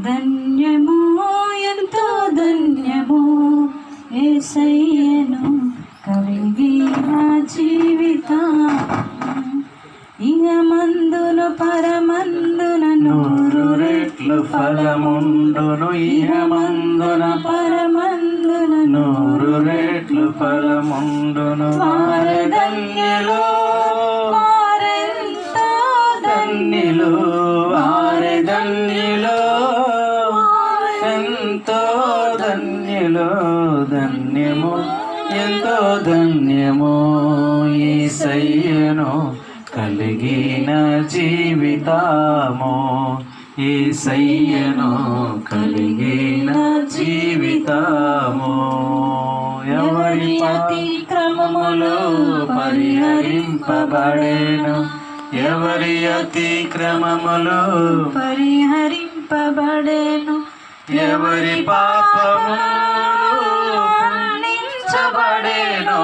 ధన్యమో ఎంతో ధన్యమో యేసయ్యను కలిగిన జీవితం. ఇహమందును పరమందున 100 రెట్లు ఫలముండును. ఇహమందున పరమందున 100 రెట్లు ఫలముండును. వారు ధన్యులు, వారెంతో ధన్యులు, వారి ధన్యులు, ఎంతో ధన్యులు. ధన్యము ఎంతో ధన్యము యేసయ్యను కలిగిన జీవితము. యేసయ్యను కలిగిన జీవితము. ఎవరి అతిక్రమములు పరిహరింపబడెను, ఎవరి అతిక్రమములు పరిహరింపబడెను, ఎవరి పాపములు మన్నించబడెను,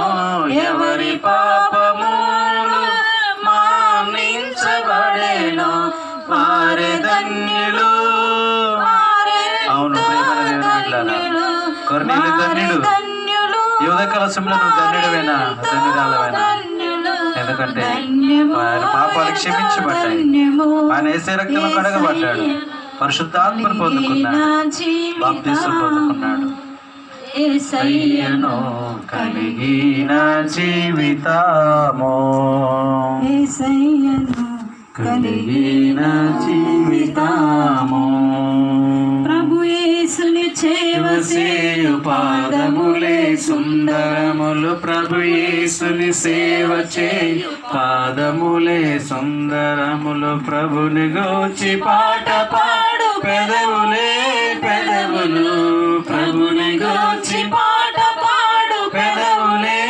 ఎవరి పాపములు మన్నించబడెను. వారి ధన్యులు. అవును ప్రియమైన కొర్నేలు ధన్యుడు. యువత కలశంలో నువ్వు ధన్యుడవేనా, ధన్యురాలవేనా? ఎందుకంటే ఆయన పాపాలు క్షమించబడ్డాయి, ఆయన యేసే రక్తంలో కడగబడ్డాడు, పరిశుద్ధాత్మను పొందుకున్నాడు, బాప్తిసం పొందుకున్నాడు. యేసయ్యను కలిగిన జీవితము. యేసయ్యను కలిగిన జీవితము. ప్రభు యేసుని సేవసేయు పాదములే సుందరములు. ప్రభు యేసుని సేవ చేయు పాదములే సుందరములు. ప్రభుని గూర్చి పాట పాడు పెదవులే పెదవులు. ప్రభుని గూర్చి పాట పాడు పెదవులే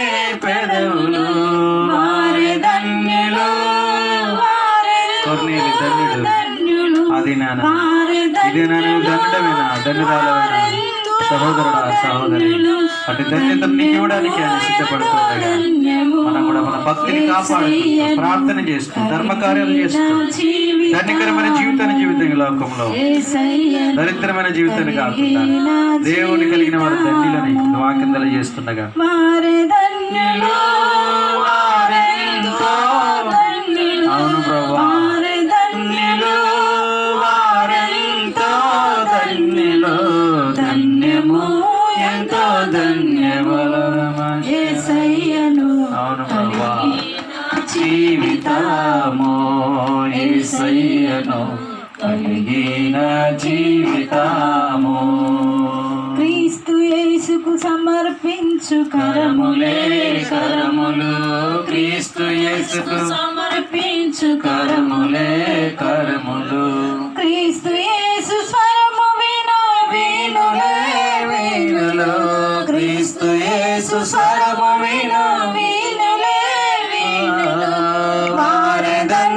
పెదవులు. వారి ధన్యులు. కొర్నేలు ధన్యుడు. అది నాన్న, ఇది నన్ను ధన్యుడమేనా, ధన్యురాలవేనా? సహోదరుడా, సహోదరి, అటు ధన్యతను నీకు ఇవ్వడానికి ఆయన సిద్ధపడుతుండగా మనం కూడా మన భక్తిని కాపాడుతూ ప్రార్థన చేస్తూ ధర్మకార్యాలు చేస్తూ ధన్యకరమైన జీవితాన్ని జీవితం లోకంలో దరిద్రమైన జీవితాన్ని కాకుండా దేవుని కలిగిన వారు ధన్యులని వాక్యం తెలియజేస్తుండగా అవును ప్రభువా, ధన్యము ఎంతో ధన్యము అవును ప్రభువా. జీవితము యేసయ్యను కలిగిన జీవితము. క్రీస్తు యేసుకు సమర్పించు కరములే కరములు. క్రీస్తు యేసుకు సమర్పించు కరములే కరములు. క్రీస్తు యేసు స్వరము విను వీణులే వీణులు. క్రీస్తు యేసు